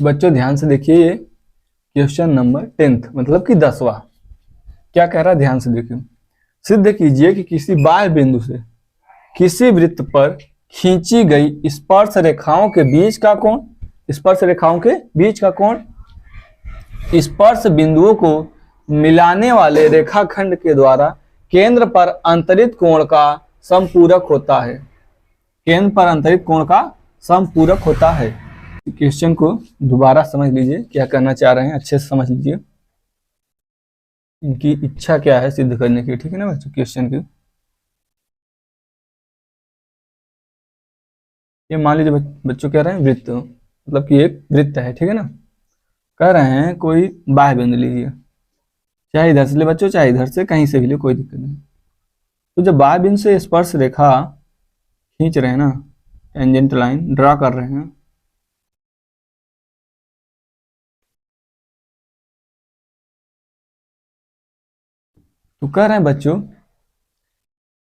बच्चों ध्यान से देखिए, ये क्वेश्चन नंबर 10th मतलब कि 10वां क्या कह रहा है, ध्यान से देखिए। सिद्ध कीजिए कि किसी बाह्य बिंदु से किसी वृत्त पर खींची गई स्पर्श रेखाओं के बीच का कोण, स्पर्श रेखाओं के बीच का कोण स्पर्श बिंदुओं को मिलाने वाले रेखाखंड के द्वारा केंद्र पर अंतरित कोण का समपूरक होता है। केंद्र पर अंतरित कोण का समपूरक होता है। क्वेश्चन को दोबारा समझ लीजिए, क्या करना चाह रहे हैं अच्छे से समझ लीजिए। इनकी इच्छा क्या है सिद्ध करने की, ठीक है ना बच्चों। क्वेश्चन की ये मान लीजिए बच्चों कह रहे हैं वृत्त, मतलब कि एक वृत्त है, ठीक है ना। कह रहे हैं कोई बाह्य बिंदु लीजिए, चाहे इधर से ले बच्चों, चाहे इधर से, कहीं से भी ले, कोई दिक्कत नहीं। तो जब बाह्य बिंदु से स्पर्श रेखा खींच रहे हैं ना, टेंजेंट लाइन ड्रा कर रहे हैं, तो कह रहे हैं बच्चों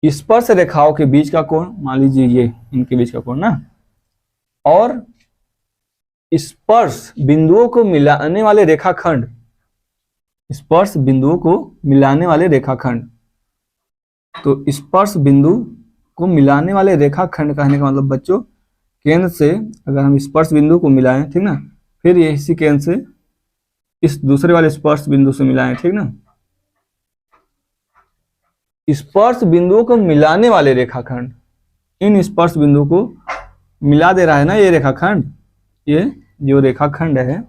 स्पर्श रेखाओं के बीच का कोण, मान लीजिए ये इनके बीच का कोण ना, और स्पर्श बिंदुओं को मिलाने वाले रेखाखंड, स्पर्श बिंदुओं को मिलाने वाले रेखाखंड, तो स्पर्श बिंदु को मिलाने वाले रेखाखंड कहने का मतलब बच्चों केंद्र से अगर हम स्पर्श बिंदु को मिलाएं, ठीक ना, फिर ये इसी केंद्र से इस दूसरे वाले स्पर्श बिंदु से मिलाएं, ठीक ना, स्पर्श बिंदुओं को मिलाने वाले रेखाखंड, इन स्पर्श बिंदु को मिला दे रहा है ना ये रेखाखंड, ये जो रेखाखंड है,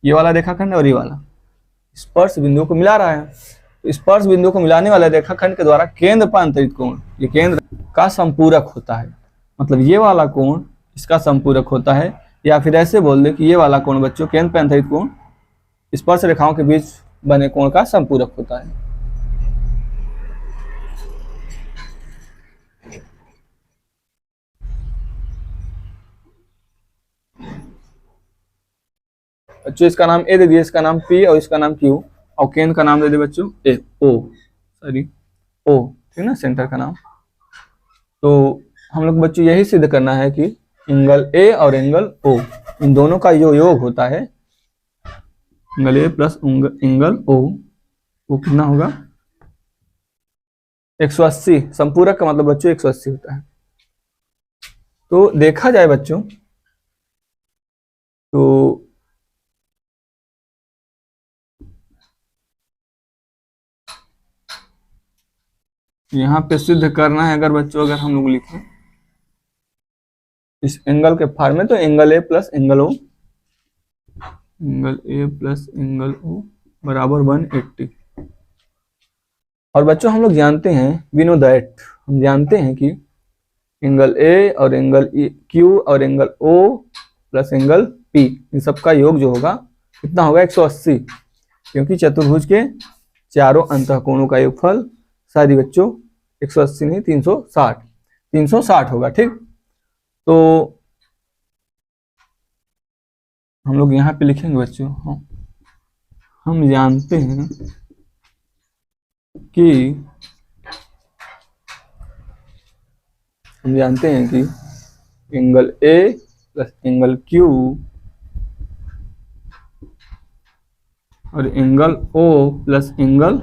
ये वाला रेखाखंड और ये वाला स्पर्श बिंदुओं को मिला रहा है। तो स्पर्श बिंदुओं को मिलाने वाले रेखाखंड के द्वारा केंद्र पर अंतरित कोण, ये केंद्र का संपूरक होता है, मतलब ये वाला कोण इसका संपूरक होता है। या फिर ऐसे बोल दे कि ये वाला कोण बच्चों केंद्र पर अंतरित कोण स्पर्श रेखाओं के बीच बने कोण का संपूरक होता है। बच्चों इसका नाम ए दे दिए, इसका नाम पी और इसका नाम क्यू, और केंद्र का नाम दे दे बच्चों ए, ओ, ठीक ना, सेंटर का नाम। तो हम लोग बच्चों यही सिद्ध करना है कि एंगल ए और एंगल ओ, इन दोनों का जो योग होता है angle A plus angle O, वो कितना होगा 180। संपूरक का मतलब बच्चों 180 होता है। तो देखा जाए बच्चों तो यहाँ पे सिद्ध करना है, अगर बच्चों अगर हम लोग लिखें इस एंगल के फॉर्म में, तो angle A plus angle O, angle A plus angle O बराबर 180। और बच्चों हम लोग जानते हैं, वी नो दैट, हम जानते हैं कि एंगल ए और एंगल क्यू और angle O plus angle P, इन सबका योग जो होगा कितना होगा 180, क्योंकि चतुर्भुज के चारों अंतःकोणों का योगफल सारी बच्चों 180 नहीं 360 होगा, ठीक। तो हम लोग यहाँ पे लिखेंगे बच्चों, हम जानते हैं कि angle A plus angle Q और angle O plus angle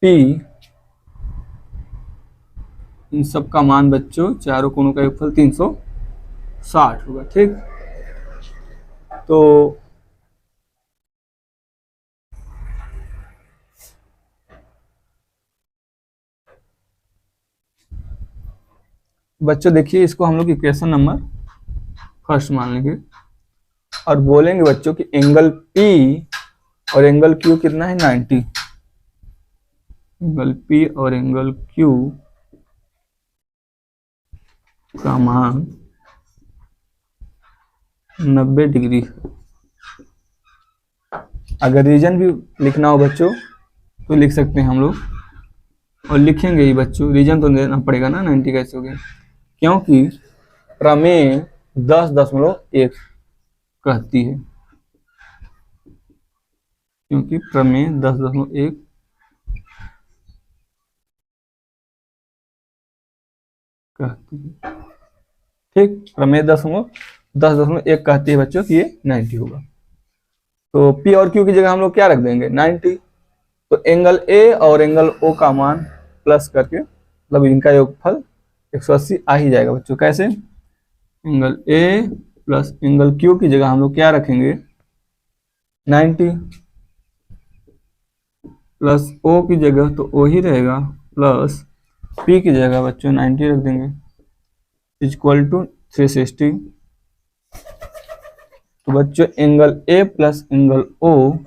P, इन सब का मान बच्चों चारों कोणों का योगफल 360 होगा, ठीक। तो बच्चों देखिए, इसको हम लोग इक्वेशन नंबर फर्स्ट मान लेंगे और बोलेंगे बच्चों कि एंगल P और एंगल Q कितना है 90, एंगल P और एंगल Q का मान 90 डिग्री है। अगर रीजन भी लिखना हो बच्चों तो लिख सकते हैं हम लोग, और लिखेंगे ही बच्चों, रीजन तो देना पड़ेगा ना, 90 कैसे हो गया, क्योंकि प्रमेय 10.1 कहती है, क्योंकि प्रमेय 10.1 कहती है, ठीक। प्रमेय 10.1 10.1 कहती है बच्चों कि ये 90 होगा। तो P और Q की जगह हम लोग क्या रख देंगे 90। तो एंगल A और एंगल O का मान प्लस करके मतलब इनका योगफल 180 आ ही जाएगा बच्चों। कैसे? Angle A plus angle Q की जगह हम लोग क्या रखेंगे 90 प्लस O की जगह तो O ही रहेगा प्लस P की जगह बच्चों 90 रख देंगे इक्वल टू 360। तो बच्चों angle A plus angle O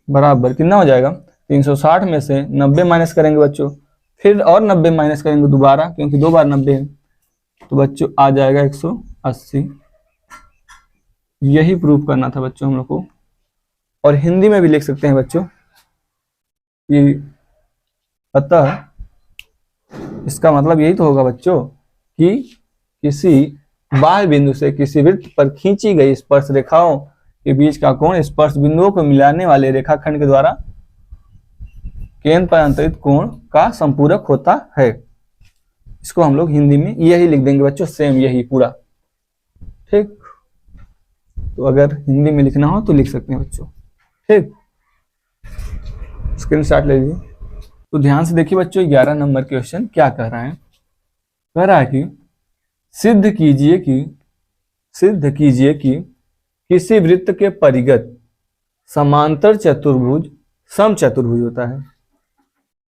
बराबर कितना हो जाएगा 360 में से 90 माइनस करेंगे बच्चों, फिर और 90 माइनस करेंगे दोबारा क्योंकि 2 बार 90 है, तो बच्चों आ जाएगा 180। यही प्रूफ करना था बच्चों हम लोग को। और हिंदी में भी लिख सकते हैं बच्चों कि अतः इसका मतलब यही तो होगा बच्चों कि किसी बाह्य बिंदु से किसी वृत्त पर खींची गई स्पर्श रेखाओं के बीच का कोण स्पर्श बिंदुओं को मिलाने वाले रेखाखंड के द्वारा केंद्र पर अंतरित कोण का संपूरक होता है। इसको हम लोग हिंदी में यही लिख देंगे बच्चों, सेम यही पूरा। ठीक, तो अगर हिंदी में लिखना हो तो लिख सकते हैं बच्चों। ठीक, स्क्रीनशॉट ले लीजिए। तो ध्यान से देखिए बच्चों 11 नंबर क्वेश्चन क्या कह रहा है। कह रहा है कि सिद्ध कीजिए कि किसी वृत्त के परिगत समांतर चतुर्भुज समचतुर्भुज होता है।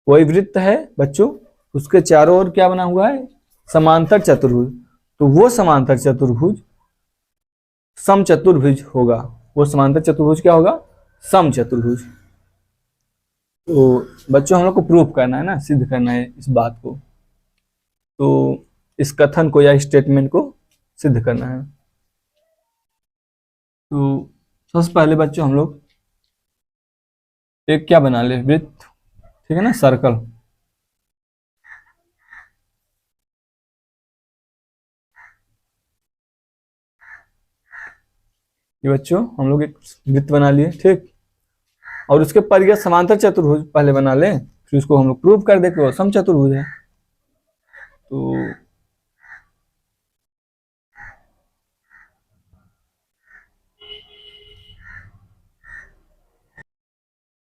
कोई वृत्त है बच्चों, उसके चारों ओर क्या बना हुआ है समांतर चतुर्भुज, तो वो समांतर चतुर्भुज समचतुर्भुज होगा। वो समांतर चतुर्भुज क्या होगा समचतुर्भुज। तो बच्चों हम लोग को प्रूफ करना है ना, सिद्ध करना है इस बात को। तो इस कथन को या स्टेटमेंट को सिद्ध करना है। तो सबसे पहले बच्चों हम लोग एक क्या बना ले वृत्त, ठीक है ना, सर्कल। ये बच्चों हम लोग एक वृत्त बना लिए, ठीक। और उसके परिगत समांतर चतुर्भुज पहले बना ले, फिर उसको हम लोग प्रूव कर दे कि वो समचतुर्भुज है। तो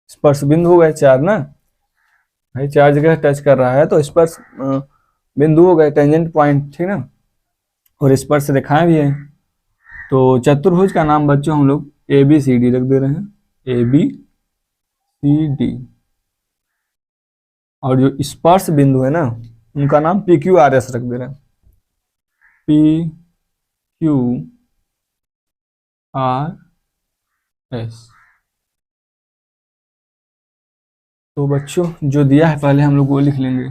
स्पर्श बिंदु हो गए 4 ना भाई, 4 जगह टच कर रहा है तो स्पर्श बिंदु हो गए, टेंजेंट पॉइंट, ठीक ना। और स्पर्श रेखाएं भी है। तो चतुर्भुज का नाम बच्चों हम लोग ABCD रख दे रहे हैं, ABCD। और जो स्पर्श बिंदु है ना उनका नाम PQRS रख दे रहे हैं, PQRS। तो बच्चों जो दिया है पहले हम लोग वो लिख लेंगे,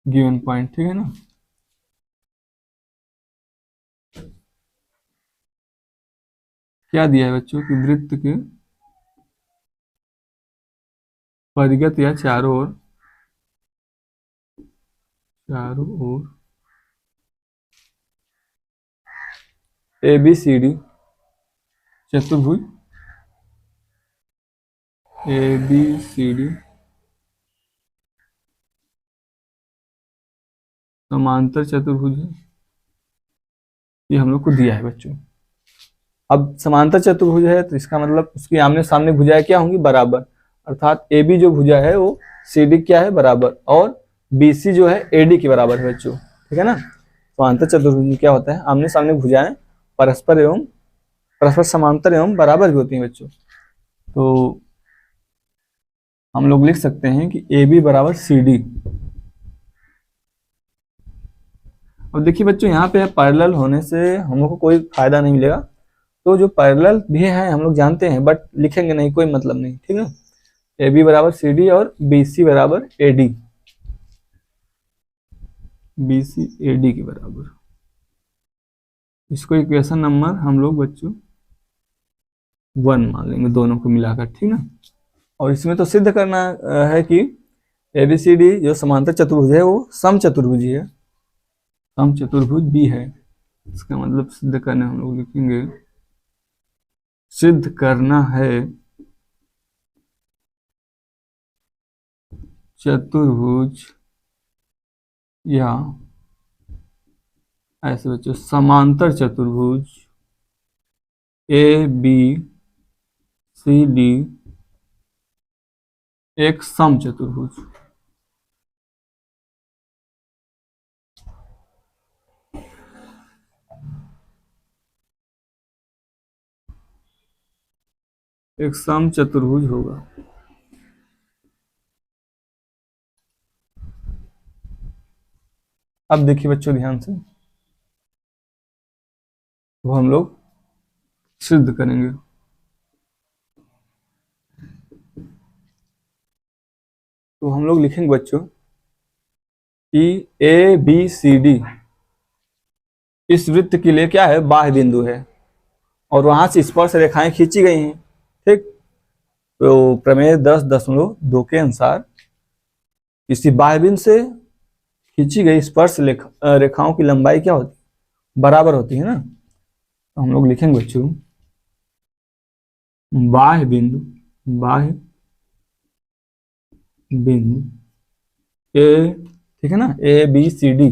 गिवन पॉइंट, ठीक है ना। क्या दिया है बच्चों कि वृत्त के परिगत या चारों ओर ABCD चतुर्भुज, ABCD समांतर चतुर्भुज है। ये हम लोग को दिया है बच्चों। अब समांतर चतुर्भुज है तो इसका मतलब उसकी आमने सामने भुजाएं क्या होंगी बराबर, अर्थात AB जो भुजा है वो CD क्या है बराबर, और BC जो है AD के बराबर है बच्चों, ठीक है ना। समांतर चतुर्भुज में क्या होता है आमने सामने भुजाएं परस्पर समांतर एवं बराबर भी होती हैं बच्चों। तो हम लोग लिख सकते हैं कि AB बराबर CD। अब देखिए बच्चों यहाँ पे पैरेलल होने से हम लोग को कोई फायदा नहीं मिलेगा। तो जो पैरेलल भी है हम लोग जानते हैं बट लिखेंगे नहीं, कोई मतलब नहीं, ठीक है। AB बराबर CD और BC बराबर AD, BC AD के बराबर। इसको इक्वेशन नंबर हम लोग बच्चों 1 मान लेंगे दोनों को मिलाकर, ठीक ना। और इसमें तो सिद्ध करना है कि ABCD जो समांतर चतुर्भुज है वो समचतुर्भुज है, समचतुर्भुज भी है। इसका मतलब सिद्ध करने हम लोग लिखेंगे, सिद्ध करना है चतुर्भुज या ऐसे बच्चों समांतर चतुर्भुज ए बी सी डी एक सम चतुर्भुज। एक सम चतुर्भुज होगा। अब देखिए बच्चों ध्यान से, वो हम लोग सिद्ध करेंगे। तो हम लोग लिखेंगे बच्चों कि ए बी सी डी इस वृत्त के लिए क्या है, बाह्य बिंदु है और वहां से स्पर्श रेखाएं खींची गई हैं। ठीक, तो प्रमेय 10.2 के अनुसार किसी बाह्य बिंदु से खींची गई स्पर्श रेखाओं की लंबाई क्या होती है, बराबर होती है ना। तो हम लोग लिखेंगे बच्चों बाह्य बिंदु ए, ठीक है ना, ए बी सी डी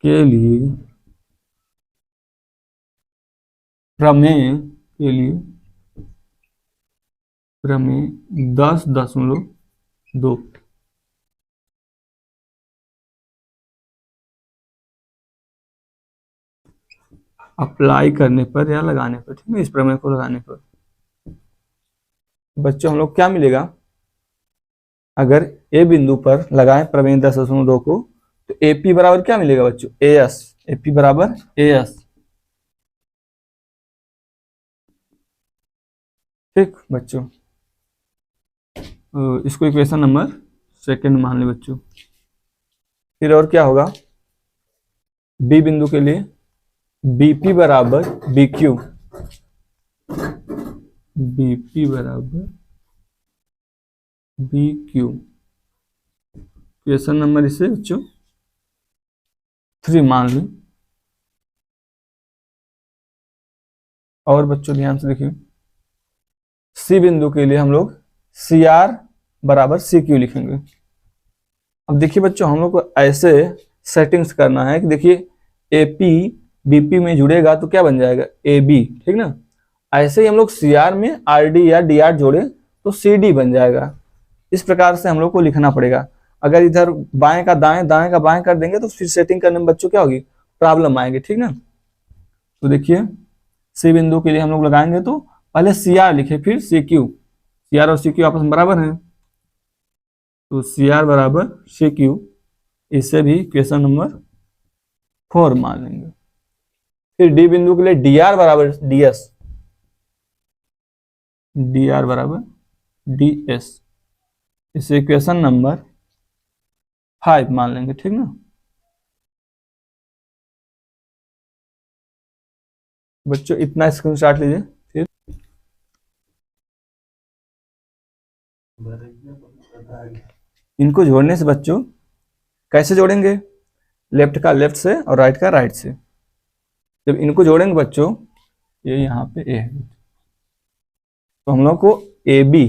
के लिए प्रमेय 10.2 अप्लाई करने पर या लगाने पर, ठीक है, इस प्रमेय को लगाने पर बच्चों हम लोग क्या मिलेगा, अगर ए बिंदु पर लगाएं प्रमेय 10.2 को तो एपी बराबर क्या मिलेगा बच्चों, एएस। एपी बराबर एएस। ठीक बच्चों, इसको इक्वेशन नंबर 2 मान ले बच्चों। फिर और क्या होगा, बी बिंदु के लिए बीपी बराबर बीक्यू, बीपी बराबर बीक्यू। इक्वेशन नंबर इसे बच्चों 3 मान लें। और बच्चों ध्यान से देखिए, सी बिंदु के लिए हम लोग सी आर बराबर सी क्यू लिखेंगे। अब देखिए बच्चों, हम लोग को ऐसे सेटिंग्स करना है कि देखिए एपी बीपी में जुड़ेगा तो क्या बन जाएगा, ए बी, ठीक ना। ऐसे ही हम लोग सी आर में आर डी या डी आर जोड़े तो सी डी बन जाएगा। इस प्रकार से हम लोग को लिखना पड़ेगा। अगर इधर बाएं का दाएं, दाएं का बाएं कर देंगे तो फिर सेटिंग करने में बच्चों क्या होगी, प्रॉब्लम आएगी, ठीक ना। तो देखिए सी बिंदु के लिए हम लोग लगाएंगे तो पहले सी आर लिखे फिर सी क्यू। सी आर और सी क्यू आपस में बराबर हैं, तो सी आर बराबर सी क्यू। इसे भी क्वेश्चन नंबर 4 मान लेंगे। फिर डी बिंदु के लिए डी आर बराबर डी एस, डी आर बराबर डी एस। इसे क्वेश्चन नंबर 5 मान लेंगे, ठीक ना। बच्चों इतना स्क्रीनशॉट लीजिए। फिर इनको जोड़ने से बच्चों कैसे जोड़ेंगे, लेफ्ट का लेफ्ट से और राइट का राइट से। जब इनको जोड़ेंगे बच्चों, ये यहाँ पे ए है तो हम लोग को ए बी,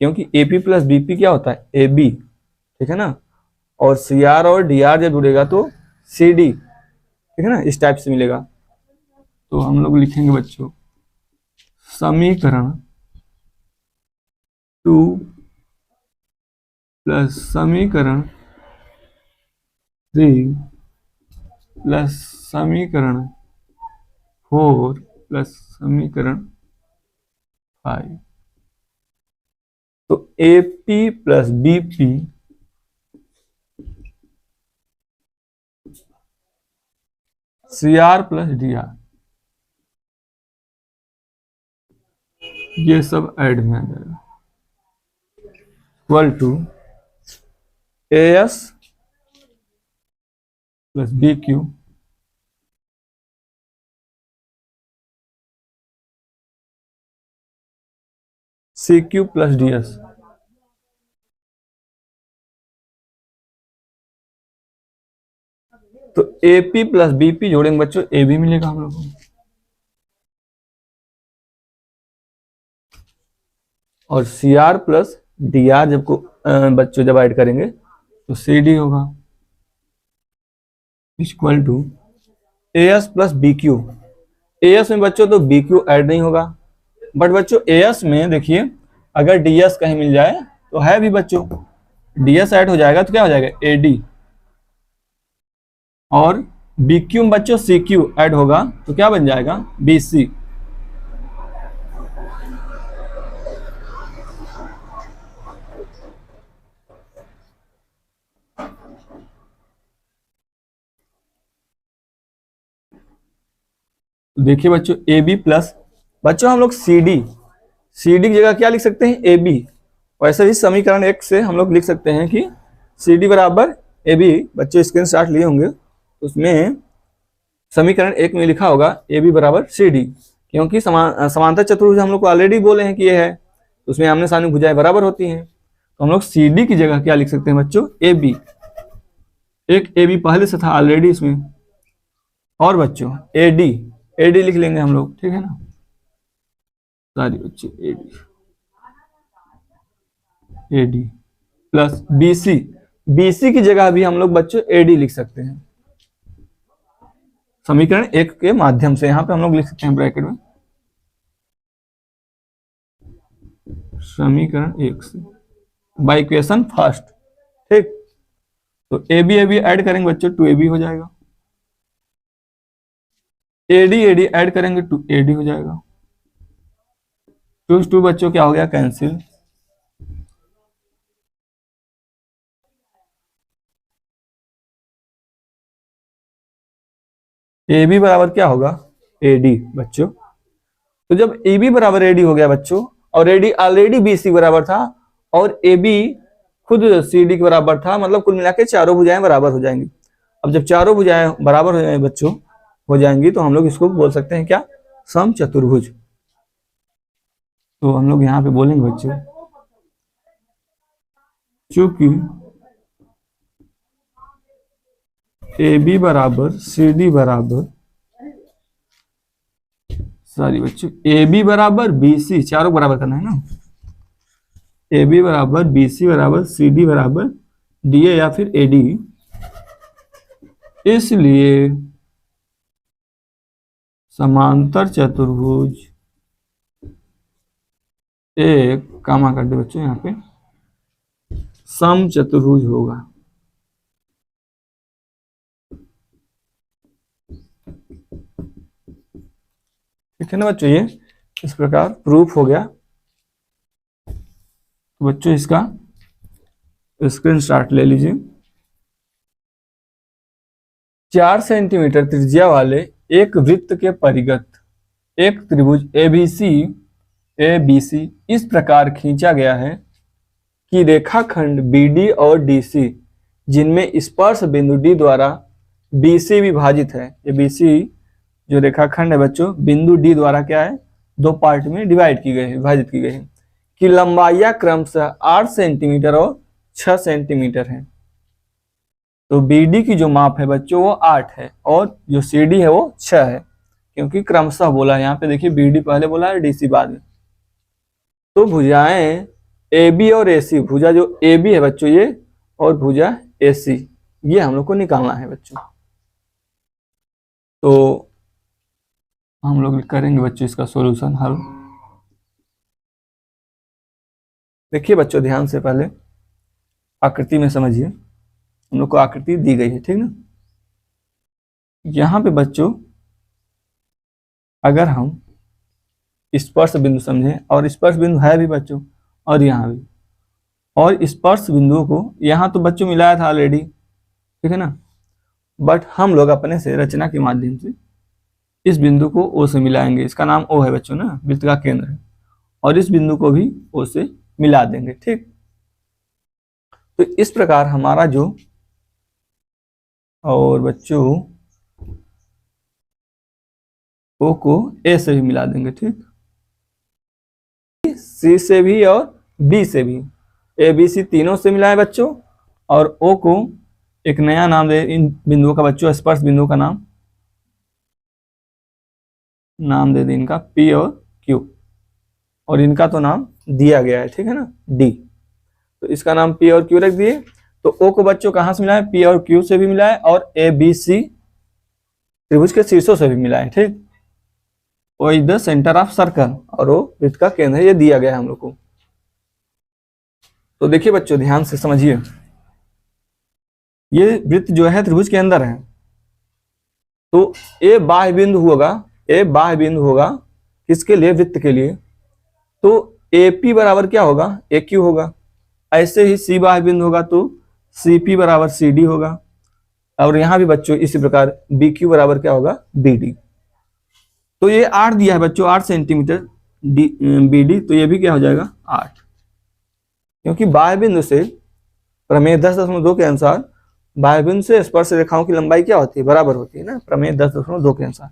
क्योंकि एपी प्लस बीपी क्या होता है, ए बी, ठीक है ना। और सी आर और डी आर जब जुड़ेगा तो सी डी, ठीक है ना, इस टाइप से मिलेगा। तो हम लोग लिखेंगे बच्चों समीकरण 2 प्लस समीकरण 3 प्लस समीकरण 4 प्लस समीकरण 5। तो AP plus BP C R plus D R, ये सब ऐड में आ जाएगा, equal to A S plus B Q C Q plus D S. तो एपी प्लस बीपी जोड़ेंगे बच्चों, ए भी मिलेगा हम लोग को, और C R plus D R जब को बच्चों जब ऐड करेंगे तो सी डी होगा equal to A S plus B Q. A S में बच्चों तो बी क्यू ऐड नहीं होगा, बट बच्चों ए एस में देखिए अगर डी एस कहीं मिल जाए तो है भी बच्चों, डी एस ऐड हो जाएगा तो क्या हो जाएगा ए डी, और बी क्यू में बच्चों सी क्यू ऐड होगा तो क्या बन जाएगा बी सी। देखिए बच्चों ए बी प्लस, बच्चों हम लोग सी डी की जगह क्या लिख सकते हैं ए बी, वैसे ही समीकरण एक से हम लोग लिख सकते हैं कि सी डी बराबर ए बी। बच्चों स्क्रीन शॉट लिए होंगे उसमें समीकरण एक में लिखा होगा ए बी बराबर सी डी, क्योंकि समांतर चतुर्भुज हम लोग को ऑलरेडी बोले हैं कि ये है, उसमें आमने सामने भुजाएं बराबर होती हैं, तो हम लोग सी डी की जगह क्या लिख सकते हैं बच्चों ए बी। एक ए बी पहले से था ऑलरेडी इसमें, और बच्चों ए डी लिख लेंगे हम लोग, ठीक है ना सारी बच्चे A D plus B C की जगह भी हम लोग बच्चों ए डी लिख सकते हैं समीकरण एक के माध्यम से। यहां पे हम लोग लिख सकते हैं ब्रैकेट में समीकरण एक से बाय इक्वेशन फर्स्ट, ठीक। तो ए बी ऐड करेंगे बच्चों टू ए बी हो जाएगा, ए डी ऐड करेंगे टू ए डी हो जाएगा, टू बच्चों क्या हो गया कैंसिल, ए बी बराबर क्या होगा ए डी बच्चों। तो जब ए बी बराबर ए डी हो गया बच्चों, और A D already B C बराबर था और ए बी खुद सी डी के बराबर था, मतलब कुल मिला के चारों भुजाएं बराबर हो जाएंगी। अब जब चारों भुजाएं बराबर हो जाएंगे बच्चों हो जाएंगी तो हम लोग इसको बोल सकते हैं क्या समचतुर्भुज। तो हम लोग यहाँ पे बोलेंगे बच्चों चूंकि ए बी बराबर सी डी बराबर सॉरी बच्चों ए बी बराबर बी सी, चारों बराबर करना है ना, ए बी बराबर बी सी बराबर सी डी बराबर डी ए या फिर ए डी, इसलिए समांतर चतुर्भुज एक कामा कर दे बच्चों यहाँ पे समचतुर्भुज होगा। ठीक है ना बच्चों, ये इस प्रकार प्रूफ हो गया। तो बच्चों इसका स्क्रीनशॉट ले लीजिए। 4 सेंटीमीटर त्रिज्या वाले एक वृत्त के परिगत एक त्रिभुज एबीसी इस प्रकार खींचा गया है कि रेखाखंड बीडी और डीसी जिनमें स्पर्श बिंदु डी द्वारा बीसी विभाजित है। ये बीसी जो रेखाखंड है बच्चों बिंदु डी द्वारा क्या है दो पार्ट में डिवाइड की गई है, विभाजित की गई है, कि लंबाइयां क्रमशः 8 सेंटीमीटर और 6 सेंटीमीटर है। तो बीडी की जो माप है बच्चों वो 8 है और जो सीडी है वो 6 है, क्योंकि क्रमशः बोला है। यहाँ पे देखिए बीडी पहले बोला है डीसी बाद में। तो भुजाएं ए बी और ए सी, भुजा जो ए बी है बच्चों ये और भुजा ए सी, ये हम लोग को निकालना है बच्चों। तो हम लोग करेंगे बच्चों इसका सॉल्यूशन हल। देखिए बच्चों ध्यान से पहले आकृति में समझिए, हम लोग को आकृति दी गई है, ठीक ना। यहां पे बच्चों अगर हम स्पर्श बिंदु समझें, और स्पर्श बिंदु है भी बच्चों और यहाँ भी, और स्पर्श बिंदुओं को यहाँ तो बच्चों मिलाया था ऑलरेडी, ठीक है ना, बट हम लोग अपने से रचना के माध्यम से इस बिंदु को ओ से मिलाएंगे। इसका नाम ओ है बच्चों ना, वृत्त का केंद्र है, और इस बिंदु को भी ओ से मिला देंगे, ठीक। तो इस प्रकार हमारा जो, और बच्चों ओ को ए से भी मिला देंगे, ठीक, सी से भी और बी से भी, ए बी सी तीनों से मिलाए बच्चों, और ओ को एक नया नाम दे इन बिंदुओं का बच्चों, स्पर्श बिंदुओं का नाम दे दें इनका पी और क्यू, और इनका तो नाम दिया गया है, ठीक है ना, डी। तो इसका नाम पी और क्यू रख दिए। तो ओ को बच्चों कहाँ से मिला है, पी और क्यू से भी मिला है और ए बी सी त्रिभुज के शीर्षों से भी मिला है। ठीक, O is the centre of circle, और वो वृत्त का केंद्र है, ये दिया गया है हम लोग को। तो देखिए बच्चों ध्यान से समझिए, ये वृत्त जो है त्रिभुज के अंदर है, तो ए बाह्य बिंदु होगा, ए बाह्य बिंदु होगा किसके लिए, वृत्त के लिए। तो ए पी बराबर क्या होगा, ए क्यू होगा। ऐसे ही सी बाह्य बिंदु होगा तो सी पी बराबर सी डी होगा। और यहां भी बच्चों इसी प्रकार बी क्यू बराबर क्या होगा, बी डी। तो ये 8 दिया है बच्चों, 8 सेंटीमीटर बी डी, तो ये भी क्या हो जाएगा 8, क्योंकि बाह्य बिंदु से प्रमेय 10.2 के अनुसार बाह्य बिंदु से स्पर्श रेखाओं की लंबाई क्या होती है, बराबर होती है ना, प्रमेय 10.2 के अनुसार।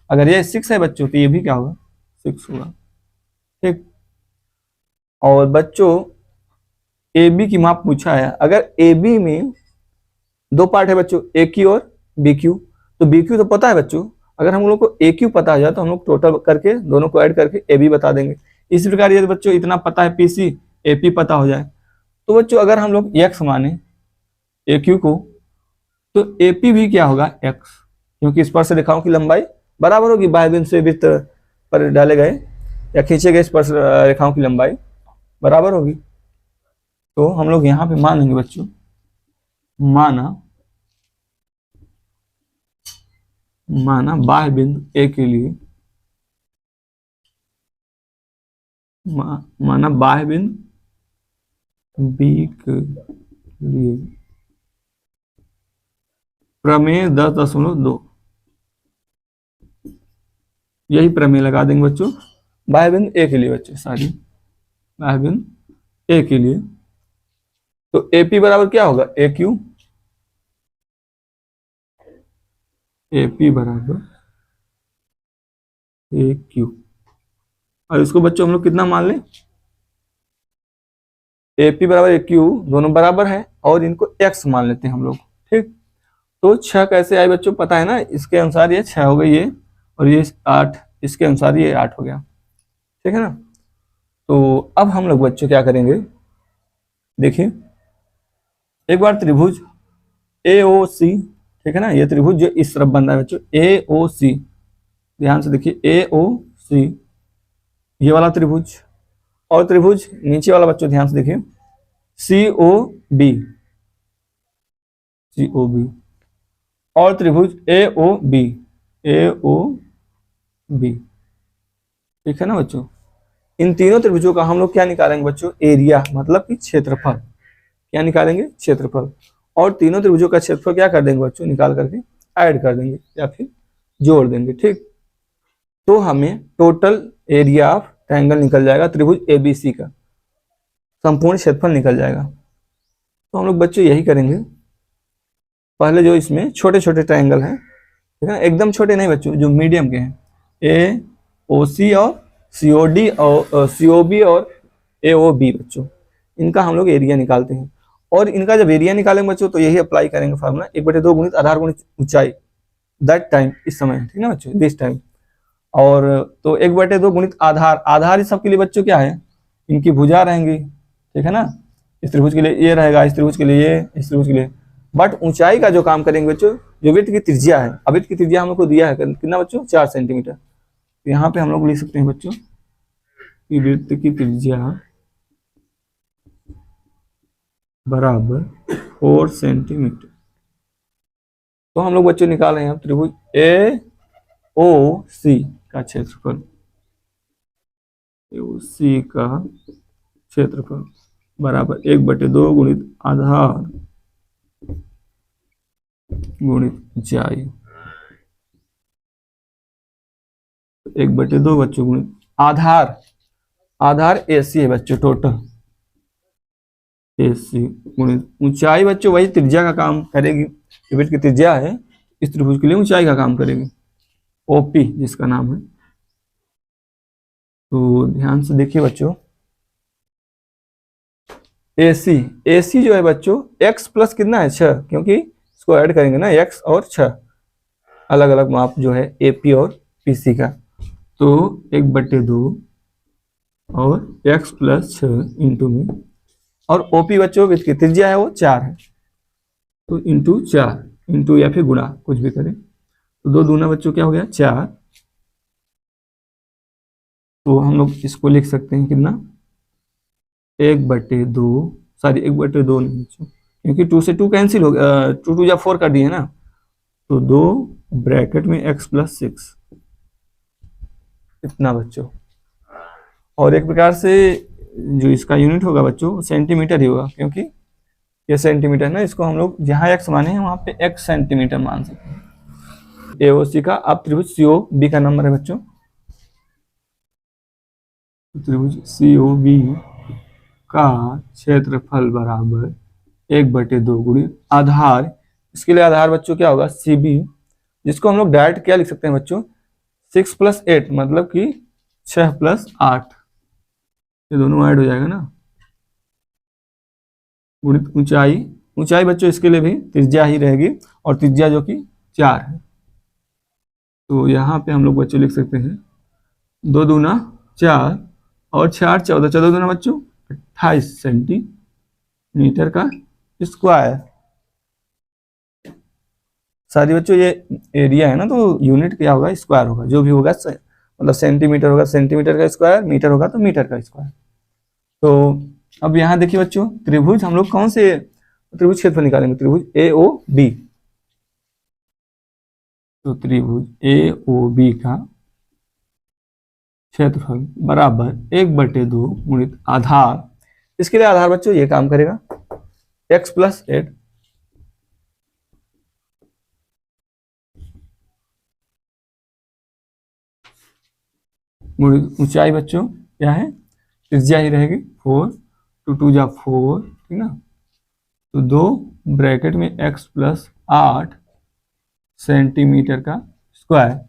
अगर ये 6 है बच्चों तो ये भी क्या होगा, 6 होगा। ठीक, और बच्चों ए बी की माप पूछा है। अगर ए बी में 2 पार्ट है बच्चों, ए क्यू और बी क्यू, तो बी क्यू तो पता है बच्चों, अगर हम लोग को ए क्यू पता है तो हम लोग टोटल करके दोनों को ऐड करके ए बी बता देंगे। इसी प्रकार यदि बच्चों इतना पता है पी सी, ए पी पता हो जाए, तो बच्चों अगर हम लोग एक्स माने ए क्यू को, तो ए पी भी क्या होगा एक्स, क्योंकि स्पर्श रेखाओं की लंबाई बराबर होगी बाह्य बिंदु से वृत्त पर डाले गए या खींचे गए स्पर्श रेखाओं की लंबाई बराबर होगी। तो हम लोग यहाँ पे मान लेंगे बच्चों, माना बाह्य बिंदु ए के लिए, माना बाह्य बिंदु बी के लिए प्रमेय 10.2, यही प्रमेय लगा देंगे बच्चों बाह्य बिंदु ए के लिए। बच्चों सारी बाह्य बिंदु ए के लिए, तो ए पी बराबर क्या होगा, ए क्यू, ए पी बराबर ए क्यू। और इसको बच्चों हम लोग कितना मान लें, ए पी बराबर ए क्यू, दोनों बराबर है, और इनको एक्स मान लेते हैं हम लोग। ठीक, तो 6 कैसे आए बच्चों, पता है ना, इसके अनुसार ये 6 हो गई ये, और ये 8, इसके अनुसार ये 8 हो गया। ठीक है ना। तो अब हम लोग बच्चों क्या करेंगे, देखिए एक बार त्रिभुज ए ओ सी, ठीक है ना, ये त्रिभुज जो इस तरफ बन रहा है बच्चों ए ओ सी, ध्यान से देखिए ए ओ सी, ये वाला त्रिभुज, और त्रिभुज नीचे वाला बच्चों ध्यान से देखिए सी ओ बी, सी ओ बी, और त्रिभुज ए ओ बी, ए ओ बी। ठीक है ना बच्चों। इन तीनों त्रिभुजों का हम लोग क्या निकालेंगे बच्चों, एरिया, मतलब कि क्षेत्रफल। क्या निकालेंगे, क्षेत्रफल। और तीनों त्रिभुजों का क्षेत्रफल क्या कर देंगे बच्चों, निकाल करके ऐड कर देंगे या फिर जोड़ देंगे। ठीक, तो हमें टोटल एरिया ऑफ ट्रायंगल निकल जाएगा, त्रिभुज एबीसी का संपूर्ण क्षेत्रफल निकल जाएगा। तो हम लोग बच्चों यही करेंगे, पहले जो इसमें छोटे छोटे ट्रायंगल हैं, ठीक है ना, एकदम छोटे नहीं बच्चों, जो मीडियम के हैं, ए ओ सी और सी ओ डी और सी ओ बी और ए ओ बी बच्चों, इनका हम लोग एरिया निकालते हैं। और इनका जब एरिया निकालेंगे बच्चों तो यही अप्लाई करेंगे फार्मूला, 1/2 गुणित आधार गुणित ऊंचाई, दैट टाइम, इस समय, ठीक है ना बच्चों, दिस टाइम। और तो 1/2 गुणित आधार, आधार इस सब के लिए बच्चों क्या है, इनकी भुजा रहेंगी, ठीक है ना, इस त्रिभुज के लिए ये रहेगा, इस त्रिभुज के लिए ये, इस त्रिभुज के लिए। बट ऊंचाई का जो काम करेंगे बच्चों, जो वृत्त की त्रिज्या है, अब वृत्त की त्रिज्या हम लोग को दिया है कितना बच्चों, 4 सेंटीमीटर। तो यहाँ पे हम लोग लिख सकते हैं बच्चों कि वृत्त की त्रिज्या बराबर 4 सेंटीमीटर। तो हम लोग बच्चों निकाल रहे हैं त्रिभुज ए ओ सी का क्षेत्रफल, ए ओ सी का क्षेत्रफल बराबर 1/2 गुणित आधार गुणित ऊंचाई, 1/2 बच्चों गुणित आधार, आधार एसी है बच्चों, टोटल एसी गुणित ऊंचाई बच्चों वही त्रिज्या का काम करेगी, वृत्त की त्रिज्या है, इस त्रिभुज के लिए ऊंचाई का काम करेगी, ओपी जिसका नाम है। तो ध्यान से देखिए बच्चों, एसी, एसी जो है बच्चों x प्लस कितना है 6, क्योंकि इसको ऐड करेंगे ना x और 6, अलग अलग माप जो है एपी और पीसी का। तो 1/2 और x प्लस 6 इंटू में और ओपी बच्चों की त्रिज्या है वो 4 है, तो इंटू 4 इंटू या फिर गुणा कुछ भी करें, तो 2 दूना बच्चों क्या हो गया 4। तो हम लोग इसको लिख सकते हैं कितना 1/2, सॉरी 1/2 नहीं बच्चों, क्योंकि 2 से 2 कैंसिल हो गया, 2 2 या 4 कर दिए ना, तो 2 ब्रैकेट में x+6 इतना बच्चों। और एक प्रकार से जो इसका यूनिट होगा बच्चों सेंटीमीटर ही होगा, क्योंकि ये सेंटीमीटर ना, इसको हम लोग जहाँ x माने हैं वहाँ पे x सेंटीमीटर मान सकते हैं। एओसी का अब त्रिभुज सीओ बी का नंबर है बच्चों, त्रिभुज सीओ बी का क्षेत्रफल बराबर 1/2 गुणित आधार, इसके लिए आधार बच्चों क्या होगा सी बी, जिसको हम लोग डायरेक्ट क्या लिख सकते हैं बच्चों 6+8 मतलब कि 6+8, ये दोनों ऐड हो जाएगा ना, गुणित ऊंचाई, ऊंचाई बच्चों इसके लिए भी त्रिज्या ही रहेगी, और त्रिज्या जो कि 4 है, तो यहाँ पे हम लोग बच्चों लिख सकते हैं 2 दूना 4 और 4 14, 14 दूना बच्चों 28 सेंटीमीटर का स्क्वायर। सारी बच्चों ये एरिया है ना, तो यूनिट क्या होगा स्क्वायर होगा, जो भी होगा मतलब सेंटीमीटर होगा सेंटीमीटर का स्क्वायर, मीटर होगा तो मीटर का स्क्वायर। तो अब यहाँ देखिए बच्चों त्रिभुज हम लोग कौन से त्रिभुज क्षेत्रफल निकालेंगे, त्रिभुज ए ओ बी, तो त्रिभुज ए ओ बी का क्षेत्रफल बराबर 1/2 गुणित आधार, इसके लिए आधार बच्चों ये काम करेगा x+8 गुणित ऊंचाई बच्चों क्या है त्रिज्या ही रहेगी 4, 2 2 जा 4, ठीक ना, तो 2 ब्रैकेट में x+8 सेंटीमीटर का स्क्वायर,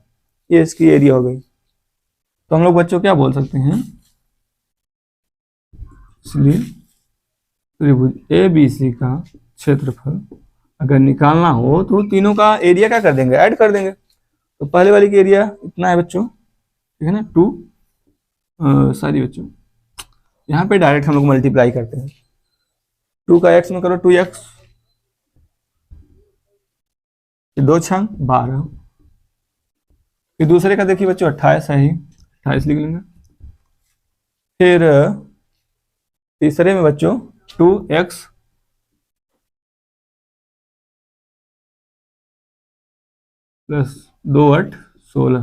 ये इसकी एरिया हो गई। तो हम लोग बच्चों क्या बोल सकते हैं, इसलिए त्रिभुज ए बी सी का क्षेत्रफल अगर निकालना हो तो तीनों का एरिया क्या कर देंगे ऐड कर देंगे, तो पहले वाली की एरिया इतना है बच्चों, ठीक है ना 2, सारी बच्चों यहाँ पे डायरेक्ट हम लोग मल्टीप्लाई करते हैं, 2 का x में करो 2x, 2 छंग 12, फिर दूसरे का देखिए बच्चों 28 है ही, 28 लिख लेंगे, फिर तीसरे में बच्चों 2x प्लस 2 8 16,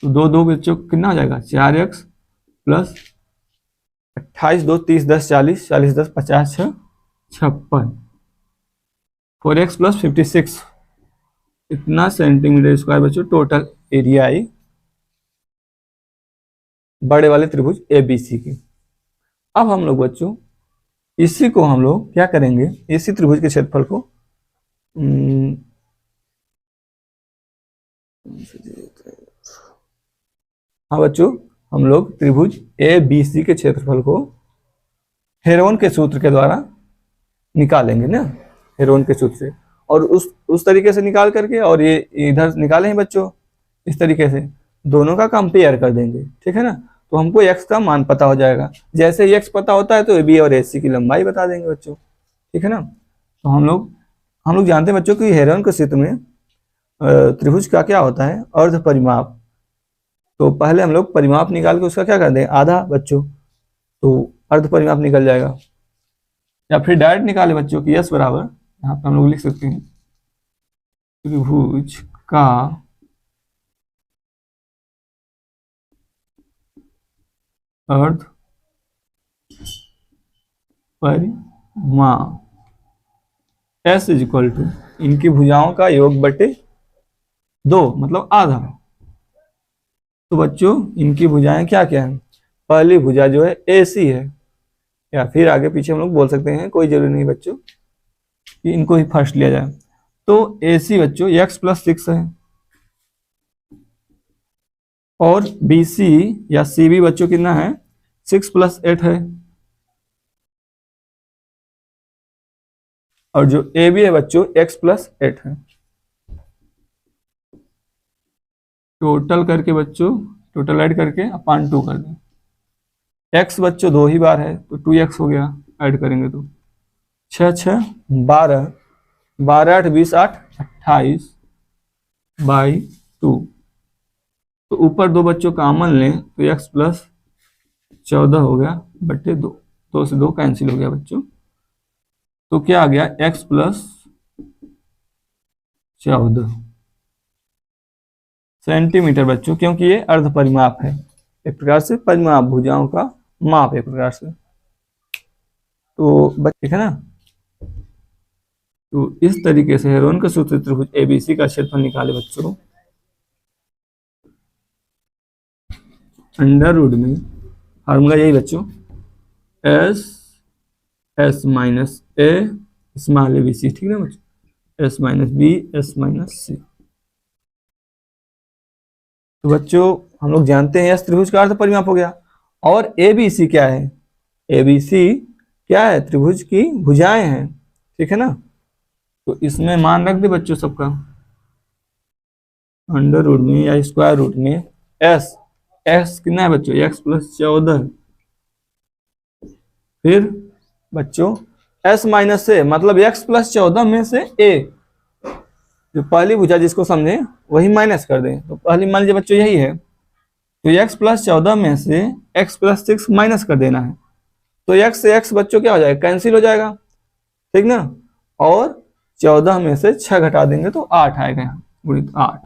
तो 2 2 बच्चों कितना हो जाएगा 4x प्लस 28 2 30 10 40 40 10 50 6 56, 4x प्लस 56 इतना सेंटीमीटर स्क्वायर बच्चों टोटल एरिया आई बड़े वाले त्रिभुज ए बी सी की। अब हम लोग बच्चों इसी को हम लोग क्या करेंगे, इसी त्रिभुज के क्षेत्रफल को हाँ बच्चों हम लोग त्रिभुज ए बी सी के क्षेत्रफल को हेरोन के सूत्र के द्वारा निकालेंगे ना, हेरोन के सूत्र से, और उस तरीके से निकाल करके और ये इधर निकाले हैं बच्चों इस तरीके से, दोनों का कंपेयर कर देंगे, ठीक है ना, तो हमको x का मान पता हो जाएगा, जैसे ही x पता होता है तो बी और AC की लंबाई बता देंगे बच्चों, ठीक है ना। तो हम लोग जानते हैं बच्चों कि हेरोन के सूत्र में त्रिभुज का क्या होता है अर्ध परिमाप, तो पहले हम लोग परिमाप निकाल के उसका क्या कर दें आधा बच्चों, तो अर्ध परिमाप निकल जाएगा, या फिर डायरेक्ट निकाले बच्चों की यस बराबर यहाँ पे हम लोग लिख सकते हैं त्रिभुज का अर्ध परिमाप S इक्वल टू इनकी भुजाओं का योग बटे 2 मतलब आधा। तो बच्चों इनकी भुजाएं क्या क्या है, पहली भुजा जो है AC है, या फिर आगे पीछे हम लोग बोल सकते हैं, कोई जरूरी नहीं बच्चों कि इनको ही फर्स्ट लिया जाए, तो AC बच्चों x+6 है, और BC या CB बच्चों कितना है 6+8 है, और जो AB है बच्चों x+8 है, टोटल करके बच्चों टोटल ऐड करके अपान 2 कर दें, x बच्चों 2 ही बार है तो 2x हो गया, ऐड करेंगे तो 6 6 12, 12 8 20 8 28 बाई 2। तो ऊपर 2 बच्चों कॉमन लें तो x प्लस 14 हो गया बट्टे 2, 2 से 2 कैंसिल हो गया बच्चों। तो क्या आ गया x प्लस 14 सेंटीमीटर बच्चों, क्योंकि ये अर्ध परिमाप है, एक प्रकार से परिमाप, भुजाओं का माप एक प्रकार से। तो ठीक है ना। तो इस तरीके से हेरोन का सूत्र त्रिभुज एबीसी का क्षेत्रफल निकाले बच्चों। अंडर रूट में फार्मूला यही बच्चों, S S minus A small A B C, ठीक है ना बच्चों, S minus B S minus C. तो बच्चों हम लोग जानते हैं एस त्रिभुज का अर्ध परिमाप हो गया, और ए बी सी क्या है, ए बी सी क्या है, त्रिभुज की भुजाएं हैं, ठीक है ना। तो इसमें मान रख दे बच्चों सबका, अंडर रूट में या स्क्वायर रूट में एस, एक्स कितना है बच्चों, एक्स प्लस 14, फिर बच्चों एस माइनस ए मतलब एक्स प्लस 14 में से ए, जो पहली भुजा जिसको समझे वही माइनस कर दें। तो पहली मान लीजिए बच्चों यही है, तो एक्स प्लस 14 में से एक्स प्लस 6 माइनस कर देना है, तो एक्स से एक्स बच्चों क्या हो जाएगा, कैंसिल हो जाएगा, ठीक ना। और 14 में से 6 घटा देंगे तो 8 आएगा, यहाँ गुणित 8।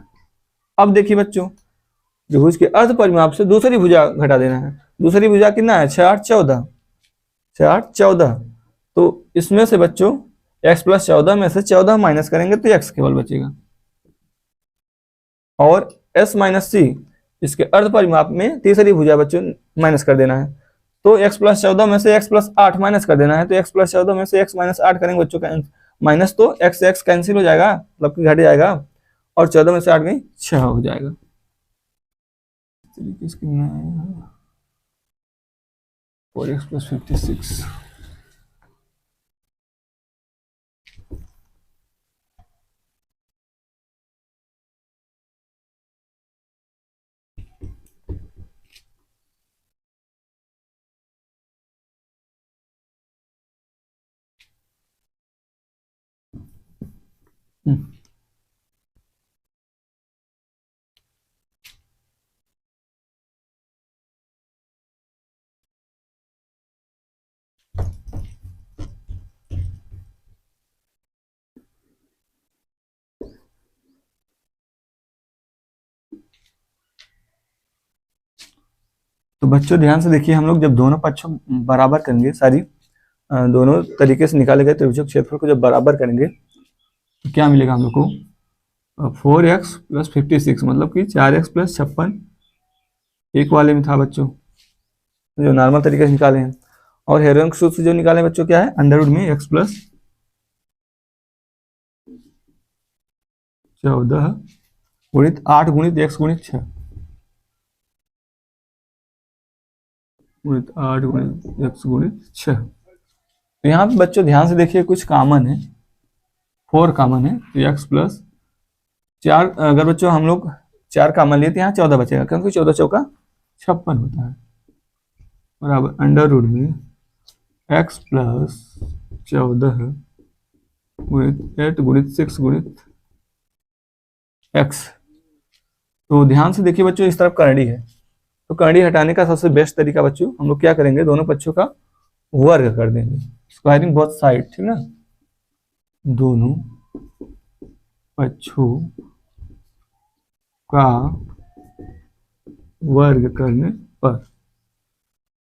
अब देखिए बच्चों, त्रिभुज के अर्ध परिमाप से दूसरी भुजा घटा देना है, दूसरी भुजा कितना है, 6 8 14, 6 8 14। तो इसमें से बच्चों x प्लस 14 में से 14 माइनस करेंगे तो x केवल बचेगा, और s माइनस सी इसके अर्ध परिमाप में तीसरी भुजा बच्चों माइनस कर देना है। तो x प्लस 14 में से x प्लस 8 माइनस कर देना है, तो x प्लस 14 में से x माइनस 8 करेंगे बच्चों, माइनस तो x से x कैंसिल हो जाएगा, मतलब कि घट जाएगा, और 14 में से 8 गई 6 हो जाएगा। तरीके से 4x प्लस 56। तो बच्चों ध्यान से देखिए, हम लोग जब दोनों पक्षों बराबर करेंगे, सारी दोनों तरीके से निकाले गए त्रिभुज क्षेत्रफल को जब बराबर करेंगे तो क्या मिलेगा हम लोग को, 4x प्लस 56 मतलब कि 4x प्लस 56 एक वाले में था बच्चों, जो नॉर्मल तरीके से निकाले हैं। और हेरोन के सूत्र से जो निकाले बच्चों क्या है, अंडर रूट में x प्लस 14 गुणित 8 गुणित x गुणित 6 गुणित 8 गुणित x गुणित 6। तो यहाँ पे बच्चों ध्यान से देखिए, कुछ कॉमन है, 4 कॉमन है, तो x प्लस 4, अगर बच्चों हम लोग 4 कॉमन लिए तो यहाँ 14 बचेगा, क्योंकि 14 चौका 56 होता है, बराबर अंडर रूट में x प्लस 14 गुणित 8 गुणित 6 गुणित x। तो ध्यान से देखिए बच्चों, इस तरफ करड़ी है, तो करड़ी हटाने का सबसे बेस्ट तरीका बच्चों, हम लोग क्या करेंगे, दोनों पक्षों का वर्ग कर देंगे, स्क्वायरिंग बोथ साइड, ठीक ना, दोनों पक्षों का वर्ग करने पर।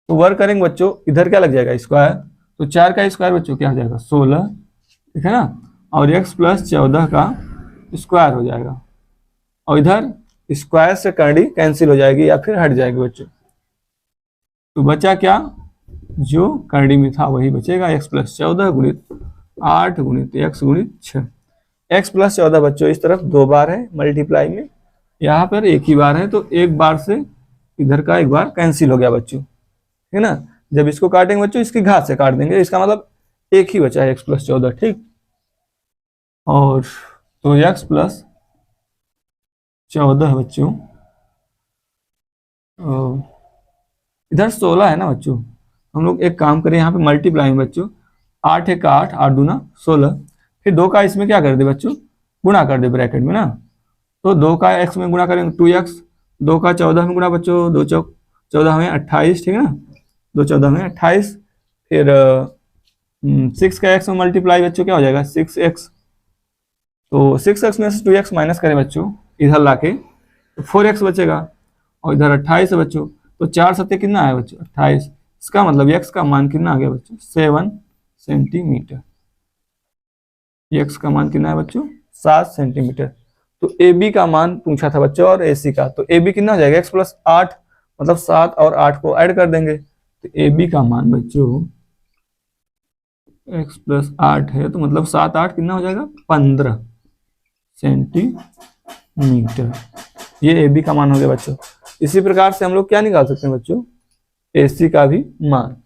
तो वर्ग करेंगे बच्चों, इधर क्या लग जाएगा, स्क्वायर, तो 4 का स्क्वायर बच्चों क्या हो जाएगा, 16, ठीक है ना, और x प्लस 14 का स्क्वायर हो जाएगा, और इधर स्क्वायर से करड़ी कैंसिल हो जाएगी या फिर हट जाएगी बच्चों। तो बचा क्या, जो करड़ी में था वही बचेगा, x प्लस 14 गुणित 8 गुणित x गुणित 6। x प्लस 14 बच्चों इस तरफ 2 बार है मल्टीप्लाई में, यहाँ पर एक ही बार है, तो एक बार से इधर का एक बार कैंसिल हो गया बच्चों, है ना। जब इसको काटेंगे बच्चों, इसकी घात से काट देंगे, इसका मतलब एक ही बचा है x प्लस 14, ठीक। और तो x प्लस 14 बच्चों इधर 16 है ना बच्चों, हम लोग एक काम करें यहाँ पे मल्टीप्लाई में बच्चों, 8 एक 8, 8 दूना 16, फिर 2 का इसमें क्या कर दे बच्चों, गुणा कर दे ब्रैकेट में ना, तो 2 का x में गुणा करेंगे 2x, 2 का 14 में गुणा बच्चों, 2 चौक 14 में 28, ठीक है ना, 2 14 में 28, फिर 6 का x में मल्टीप्लाई बच्चों क्या हो जाएगा 6x, तो 6x में से 2x माइनस करें बच्चों इधर लाके, तो 4x बचेगा, और इधर 28 है बच्चों, तो 4 सत्ते कितना है बच्चों 28, इसका मतलब x का मान कितना आ गया बच्चों 7 सेंटीमीटर, x का मान कितना है बच्चों 7 सेंटीमीटर। तो ए बी का मान पूछा था बच्चों और ए सी का, तो ए बी कितना हो जाएगा x प्लस 8, मतलब 7 और 8 को ऐड कर देंगे, तो ए बी का मान बच्चों x प्लस 8 है, तो मतलब 7 8 कितना हो जाएगा 15 सेंटीमीटर, ये ए बी का मान हो गया बच्चों। इसी प्रकार से हम लोग क्या निकाल सकते हैं बच्चों, ए सी का भी मान,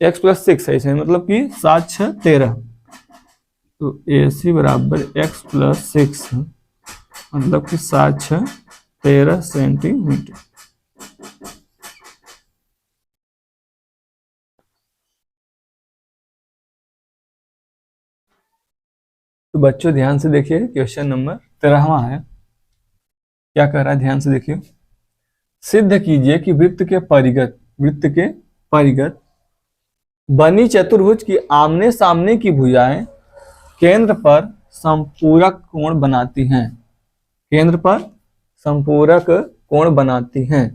x प्लस 6 है इसमें, मतलब कि 7 6 13, तो ए सी बराबर x प्लस 6, मतलब कि 7 6 13 सेंटीमीटर। तो बच्चों ध्यान से देखिए, क्वेश्चन नंबर 13वां है, क्या कह रहा है ध्यान से देखिए। सिद्ध कीजिए कि वृत्त के परिगत बनी चतुर्भुज की आमने सामने की भुजाएं केंद्र पर संपूरक कोण बनाती हैं, केंद्र पर संपूरक कोण बनाती हैं।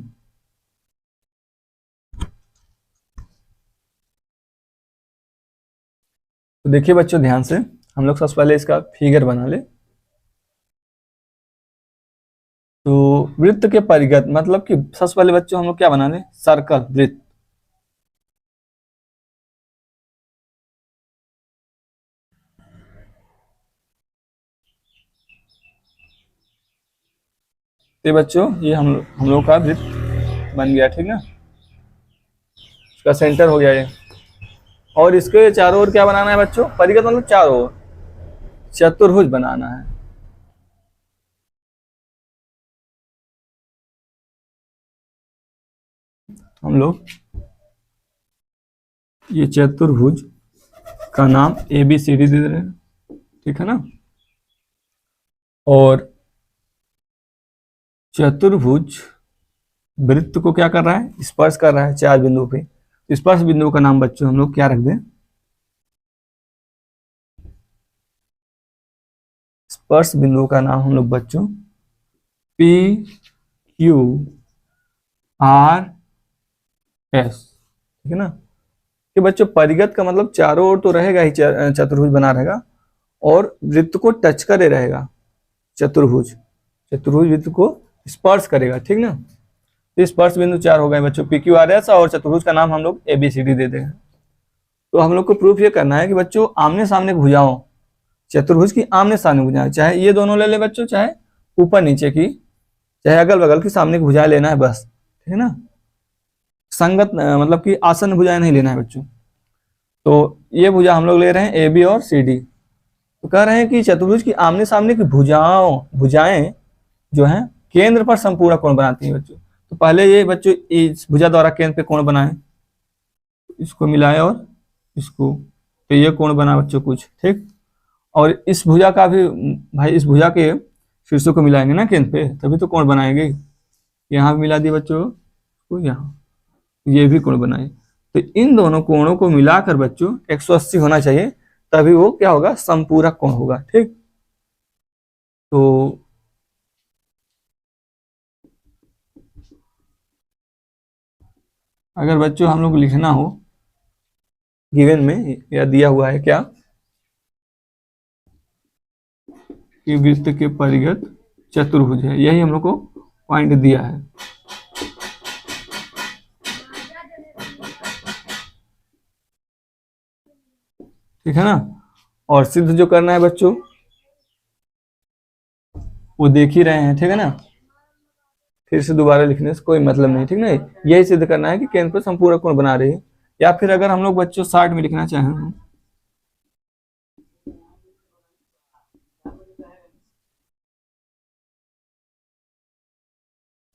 तो देखिए बच्चों ध्यान से, हम लोग सबसे पहले इसका फिगर बना ले। तो वृत्त के परिगत मतलब कि सबसे पहले बच्चों हम लोग क्या बना ले, सर्कल वृत्त, तो बच्चों ये हम लोग का वृत्त बन गया, ठीक ना, इसका सेंटर हो गया ये, और इसके चारों ओर क्या बनाना है बच्चों, परिगत मतलब चारों ओर चतुर्भुज बनाना है। हम लोग ये चतुर्भुज का नाम ए बी सी डी दे रहे हैं, ठीक है ना, और चतुर्भुज वृत्त को क्या कर रहा है, स्पर्श कर रहा है 4 बिंदु पे, स्पर्श बिंदु का नाम बच्चों हम लोग क्या रख दें, स्पर्श बिंदु का नाम हम लोग बच्चों पी क्यू आर एस, ठीक है ना, कि बच्चों परिगत का मतलब चारों ओर तो रहेगा ही, चतुर्भुज बना रहेगा, और वृत्त को टच करे रहेगा, चतुर्भुज चतुर्भुज वृत्त को स्पर्श करेगा, ठीक ना, तो स्पर्श बिंदु 4 हो गए बच्चों पी क्यू आर एस, और चतुर्भुज का नाम हम लोग ए बी सी डी दे देंगे। तो हम लोग को प्रूफ ये करना है कि बच्चों आमने सामने भुजाओं, चतुर्भुज की आमने सामने भुजाएं, चाहे ये दोनों ले ले बच्चों, चाहे ऊपर नीचे की, चाहे अगल बगल की सामने की भुजाएं लेना है बस, ठीक है ना, संगत मतलब कि आसन भुजाएं नहीं लेना है बच्चों। तो ये भुजा हम लोग ले रहे हैं ए बी और सी डी, तो कह रहे हैं कि चतुर्भुज की आमने सामने की भुजाएं जो हैं केंद्र पर संपूर्ण कोण बनाती हैं बच्चों। तो पहले ये बच्चों इस भुजा द्वारा केंद्र पे कोण बनाए, इसको मिलाए और इसको, तो ये कोण बना बच्चों कुछ, ठीक, और इस भुजा का भी भाई, इस भुजा के शीर्षों को मिलाएंगे ना केंद्र पे, तभी तो कोण बनाएंगे, यहाँ भी मिला दिए बच्चों को, यहाँ ये भी कोण बनाए, तो इन दोनों कोणों को मिलाकर बच्चों 180 होना चाहिए, तभी वो क्या होगा, संपूरक कोण होगा, ठीक। तो अगर बच्चों हम लोग लिखना हो गिवन में या दिया हुआ है क्या, कि वृत्त के परिगत चतुर्भुज है, यही हम लोग को पॉइंट दिया है, ठीक है ना, और सिद्ध जो करना है बच्चों वो देख ही रहे हैं, ठीक है ना, फिर से दोबारा लिखने से कोई मतलब नहीं, ठीक ना, यही सिद्ध करना है कि केंद्र पर संपूरक कोण बना रही है, या फिर अगर हम लोग बच्चों 60 में लिखना चाहें,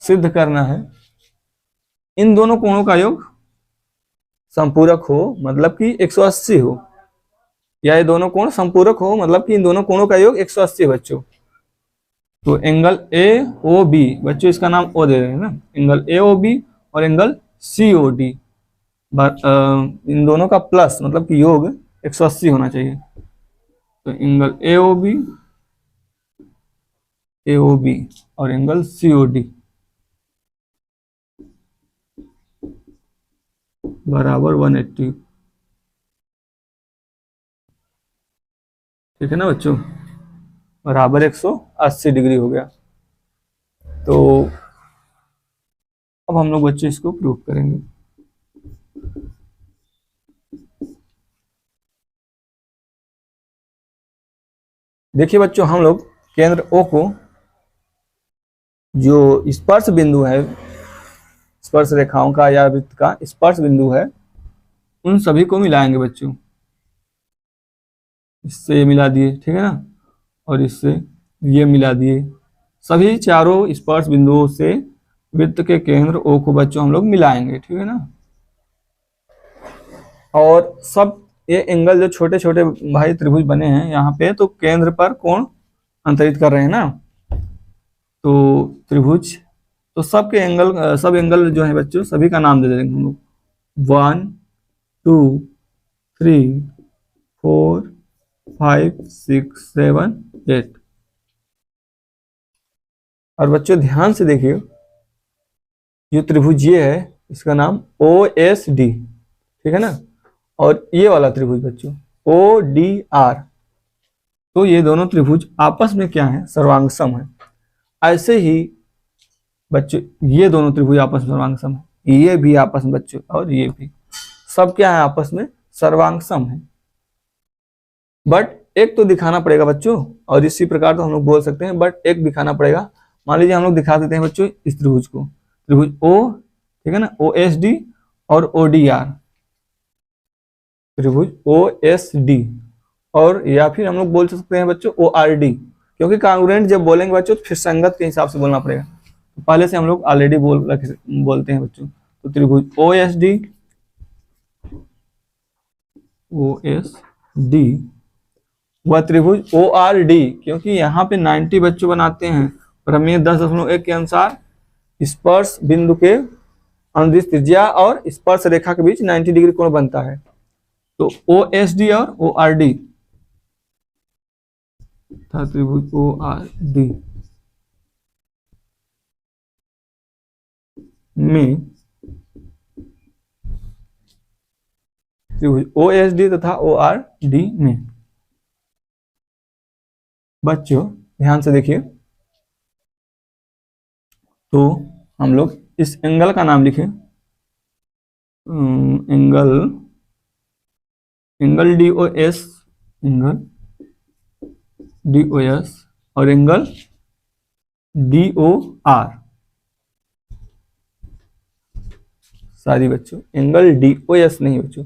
सिद्ध करना है इन दोनों कोणों का योग संपूरक हो मतलब कि 180 हो, या ये दोनों कोण संपूरक हो मतलब कि इन दोनों कोणों का योग 180 है बच्चों। तो एंगल ए ओ बी, बच्चों इसका नाम ओ दे रहे हैं ना, एंगल ए ओ बी और एंगल सी ओ डी, इन दोनों का प्लस मतलब कि योग 180 होना चाहिए। तो एंगल ए ओ बी और एंगल सी ओ डी बराबर 180, ठीक है ना बच्चों, बराबर 180 डिग्री हो गया। तो अब हम लोग बच्चों इसको प्रूव करेंगे। देखिए बच्चों, हम लोग केंद्र O को जो स्पर्श बिंदु है, स्पर्श रेखाओं का या वृत्त का स्पर्श बिंदु है, उन सभी को मिलाएंगे बच्चों। इससे ये मिला दिए, ठीक है ना, और इससे ये मिला दिए। सभी चारों स्पर्श बिंदुओं से वृत्त के केंद्र O को बच्चों हम लोग मिलाएंगे, ठीक है ना। और सब ये एंगल जो छोटे छोटे भाई त्रिभुज बने हैं यहाँ पे, तो केंद्र पर कोण अंतरित कर रहे हैं ना, तो त्रिभुज, तो सबके एंगल, सब एंगल जो है बच्चों सभी का नाम दे देंगे हम लोग। 1 2 3 4 5 6 7 8। और बच्चों ध्यान से देखिए, जो त्रिभुज ये है इसका नाम OSD, ठीक है ना, और ये वाला त्रिभुज बच्चों ODR। तो ये दोनों त्रिभुज आपस में क्या है, सर्वांगसम है। ऐसे ही बच्चों ये दोनों त्रिभुज आपस में सर्वांगसम है, ये भी आपस में बच्चों, और ये भी सब क्या है, आपस में सर्वांगसम है। बट एक तो दिखाना पड़ेगा बच्चों, और इसी प्रकार तो हम लोग बोल सकते हैं, बट एक दिखाना पड़ेगा। मान लीजिए हम लोग दिखा देते हैं बच्चों इस त्रिभुज को, त्रिभुज O, ठीक है ना, OSD और ODR, त्रिभुज OSD, और या फिर हम लोग बोल सकते हैं बच्चों ORD, क्योंकि कांग्रुएंट जब बोलेंगे बच्चों तो फिर संगत के हिसाब से बोलना पड़ेगा। तो पहले से हम लोग ऑलरेडी बोलते हैं बच्चों। तो त्रिभुज OSD व त्रिभुज ORD, क्योंकि यहाँ पे 90 बच्चों बनाते हैं प्रमेय 10.1 के अनुसार स्पर्श बिंदु के अनुदिश त्रिज्या और स्पर्श रेखा के बीच 90 डिग्री कोण बनता है। तो OSD और ORD था त्रिभुज ORD में, त्रिभुज OSD तथा ORD में बच्चों ध्यान से देखिए, तो हम लोग इस एंगल का नाम लिखें, एंगल DOS, एंगल DOS और एंगल DOR। सारी बच्चों एंगल DOS नहीं बच्चों,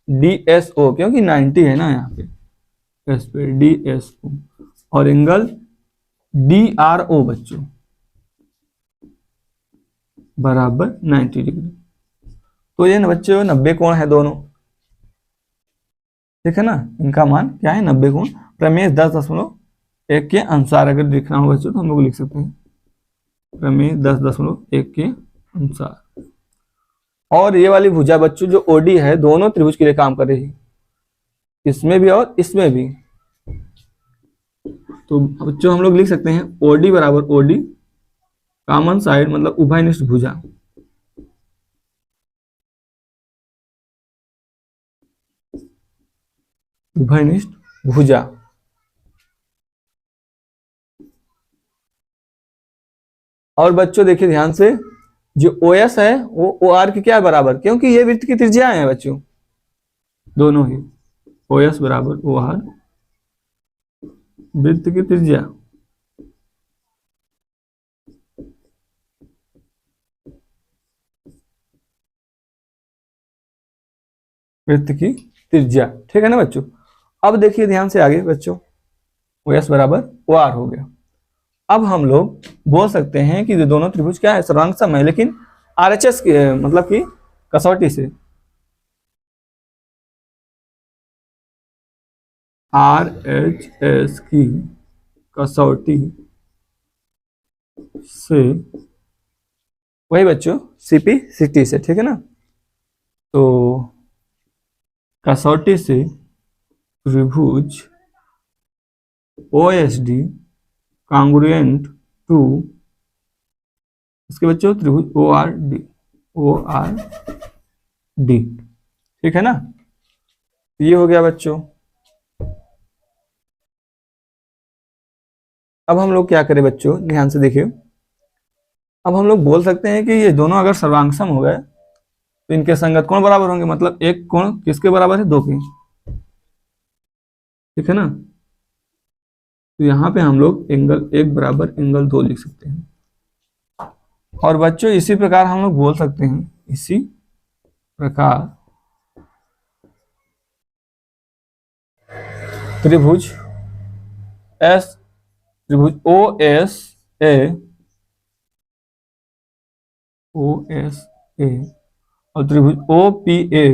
DSO, क्योंकि 90 है ना यहाँ पे, इस पे DSO, और एंगल DRO बच्चों बराबर 90 डिग्री। तो ये ना बच्चों 90 कोण है दोनों, ठीक है ना, इनका मान क्या है, 90 कोण। प्रमेय 10.1 के अनुसार अगर लिखना हो बच्चों तो हम लोग लिख सकते हैं, प्रमेय 10.1 के अनुसार। और ये वाली भुजा बच्चों जो OD है, दोनों त्रिभुज के लिए काम कर रही है, इसमें भी और इसमें भी। तो बच्चों हम लोग लिख सकते हैं OD बराबर OD, कॉमन साइड मतलब उभयनिष्ठ भुजा, उभयनिष्ठ भुजा। और बच्चों देखिए ध्यान से, जो OS है वो OR के क्या बराबर, क्योंकि ये वृत्त की त्रिज्या है बच्चों, दोनों ही OS बराबर OR वृत्त की त्रिज्या। वृत्त की त्रिज्या, ठीक है ना बच्चों। अब देखिए ध्यान से आगे बच्चों, OS बराबर OR हो गया। अब हम लोग बोल सकते हैं कि ये दोनों त्रिभुज क्या है, सर्वांगसम है, लेकिन RHS की मतलब कि कसौटी से, RHS की कसौटी से, वही बच्चों CP60 से, ठीक है ना। तो कसौटी से त्रिभुज OSD कांग्रुएंट टू, इसके बच्चों त्रिभुज ORD, ठीक है ना। ये हो गया बच्चों। अब हम लोग क्या करें बच्चों, ध्यान से देखिए। अब हम लोग बोल सकते हैं कि ये दोनों अगर सर्वांगसम हो गए तो इनके संगत कोण बराबर होंगे, मतलब एक कोण किसके बराबर है, 2 के, ठीक है ना। तो यहाँ पे हम लोग एंगल 1 बराबर एंगल 2 लिख सकते हैं। और बच्चों इसी प्रकार हम लोग बोल सकते हैं, इसी प्रकार त्रिभुज OSA और त्रिभुज OPA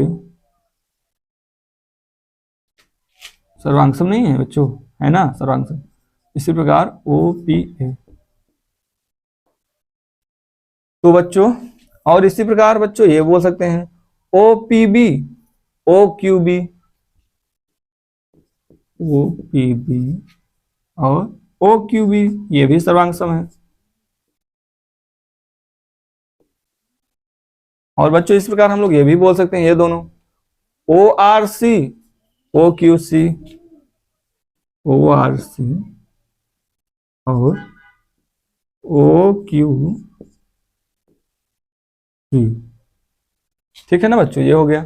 सर्वांगसम नहीं है बच्चों, है ना सर्वांगसम। इसी प्रकार OPA, तो बच्चों और इसी प्रकार बच्चों ये बोल सकते हैं OPB OQB और OQB, ये भी सर्वांगसम है। और बच्चों इस प्रकार हम लोग ये भी बोल सकते हैं, ये दोनों ORC OQC और OQC, ठीक है ना बच्चों, ये हो गया।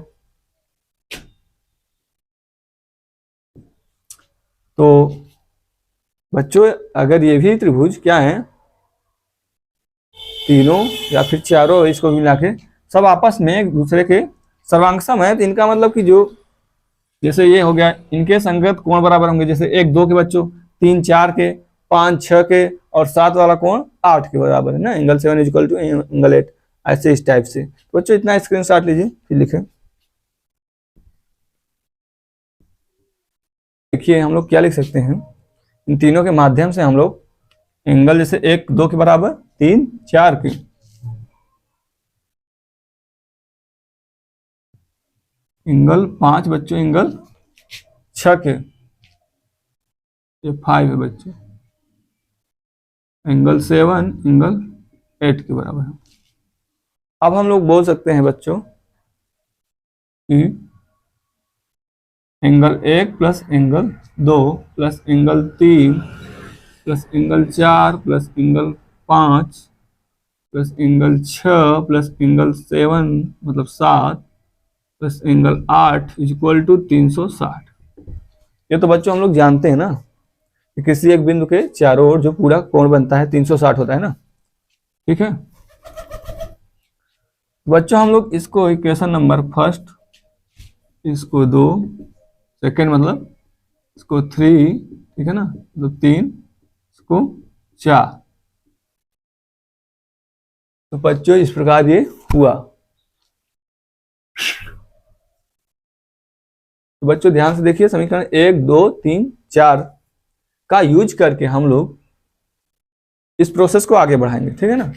तो बच्चों अगर ये भी त्रिभुज क्या है, तीनों या फिर चारों इसको मिला के सब आपस में एक दूसरे के सर्वांगसम है, तो इनका मतलब कि जो जैसे ये हो गया, इनके संगत कोण बराबर होंगे, जैसे 1 2 के बच्चों, 3 4 के, 5 6 के और 7 वाला कोण 8 के बराबर है ना, एंगल 7 इक्वल टू एंगल 8, ऐसे इस टाइप से। तो बच्चों इतना स्क्रीनशॉट लीजिए, फिर लिखें। देखिए हम लोग क्या लिख सकते हैं, इन तीनों के माध्यम से हम लोग एंगल जैसे 1 2 के बराबर, 3 4 के, एंगल 5 बच्चों एंगल 6 के, ये 5 है बच्चों, एंगल 7 एंगल 8 के बराबर है। अब हम लोग बोल सकते हैं बच्चों कि angle 1 plus angle 2 plus angle 3 plus angle 4 plus angle 5 plus angle 6 plus angle 7 मतलब 7 प्लस एंगल 8 इक्वल टू 360। ये तो बच्चों हम लोग जानते हैं ना कि किसी एक बिंदु के चारों ओर जो पूरा कोण बनता है 360 होता है ना, ठीक है। बच्चों हम लोग इसको इक्वेशन नंबर फर्स्ट, इसको 2, सेकेंड मतलब इसको 3, ठीक है ना, तो 3, इसको 4। तो बच्चों इस प्रकार ये हुआ। तो बच्चों ध्यान से देखिए, समीकरण 1 2 3 4 का यूज करके हम लोग इस प्रोसेस को आगे बढ़ाएंगे, ठीक है ना।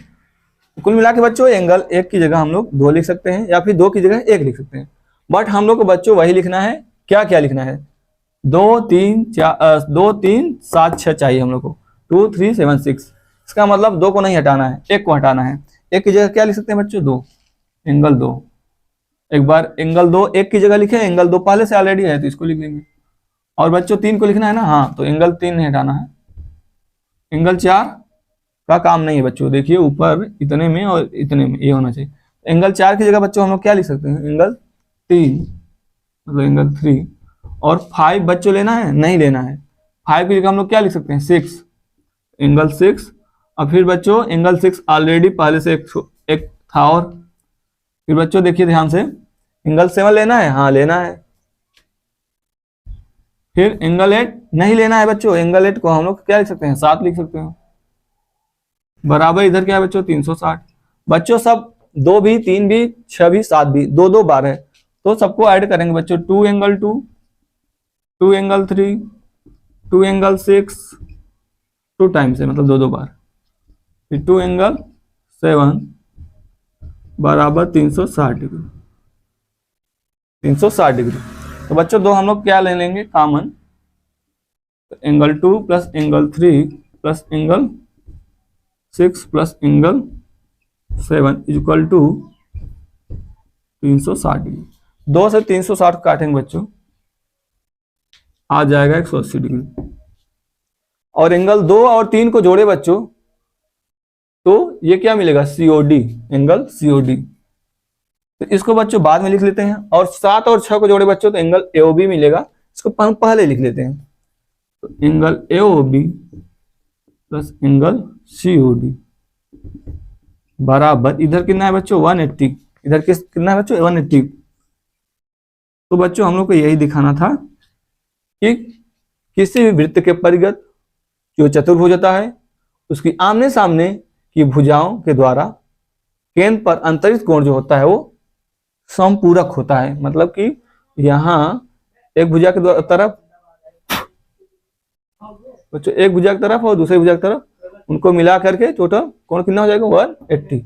तो कुल मिला के बच्चों एंगल 1 की जगह हम लोग 2 लिख सकते हैं या फिर 2 की जगह 1 लिख सकते हैं, बट हम लोग को बच्चों वही लिखना है, क्या क्या लिखना है, 2 3 4 2 3 7 6 चाहिए हम लोग को, 2 3 7 6। इसका मतलब 2 को नहीं हटाना है, 1 को हटाना है। 1 की जगह क्या लिख सकते हैं बच्चों, 2 एंगल 2। एक बार एंगल 2 1 की जगह लिखे, एंगल 2 पहले से ऑलरेडी है तो इसको लिख देंगे। और बच्चों 3 को लिखना है ना, हाँ, तो एंगल 3 नहीं हटाना है। एंगल 4 का काम नहीं है बच्चों, देखिए ऊपर इतने में और इतने में ये होना चाहिए। एंगल 4 की जगह बच्चों हम लोग क्या लिख सकते हैं, एंगल 3 मतलब एंगल 3। और 5 बच्चों लेना है, नहीं लेना है। 5 की जगह हम लोग क्या लिख सकते हैं, 6 एंगल 6। और फिर बच्चों एंगल 6 ऑलरेडी पहले से एक था। और फिर बच्चों देखिए ध्यान से, एंगल 7 लेना है, हाँ लेना है। फिर एंगल 8 नहीं लेना है बच्चों, एंगल 8 को हम लोग क्या लिख सकते हैं, 7 लिख सकते हैं। बराबर इधर क्या है बच्चों, 360। बच्चों सब 2 भी, 3 भी, 6 भी, 7 भी, 2 2 बार है, तो सबको ऐड करेंगे बच्चों। 2 एंगल 2, 2 एंगल 3, 2 एंगल 6, 2 टाइम्स है मतलब 2 2 बार, फिर 2 एंगल 7 बराबर 360 डिग्री, 360 डिग्री। तो बच्चों दो हम लोग क्या ले लेंगे common, angle 2 plus angle 3 plus angle 6 plus angle 7 equal to 360 degree. 2 से 360 काटेंगे बच्चों, आ जाएगा 180 डिग्री। और एंगल 2 और 3 को जोड़े बच्चों तो ये क्या मिलेगा, सीओडी, एंगल सीओडी। तो इसको बच्चों बाद में लिख लेते हैं। और 7 और 6 को जोड़े बच्चों तो एंगल एओबी मिलेगा, इसको हम पहले लिख लेते हैं। तो angle AOB plus angle COD बराबर, इधर कितना है बच्चों 180, इधर कितना है बच्चों 180। तो बच्चों हम लोग को यही दिखाना था कि किसी भी वृत्त के परिगत जो चतुर्भुज होता है उसकी आमने सामने की भुजाओं के द्वारा केंद्र पर अंतरित कोण जो होता है वो समपूरक होता है। मतलब कि यहाँ एक भुजा के तरफ बच्चों, एक भुजा की तरफ और दूसरी भुजा की तरफ, उनको मिला करके टोटल कोण कितना हो जाएगा 180।